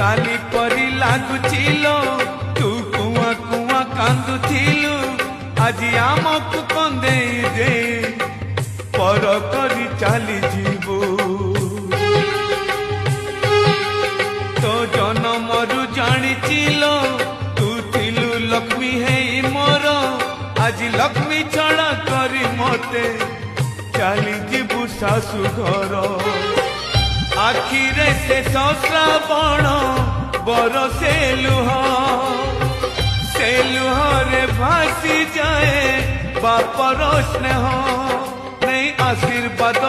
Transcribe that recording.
काली परी लागुचिलो तू कुआ कुआ कांदुथिलु आज आमकु कंदेई दे पर करी चली जीवु तो जनमरु जानिचिलो तू थिलु लक्ष्मी है मोर आज लक्ष्मी छड़ा करी मते चली जीवु सासु घर आखिरे से श्रावण बरसे लुहरे भासी जाए बापर स्नेह नहीं आशीर्वाद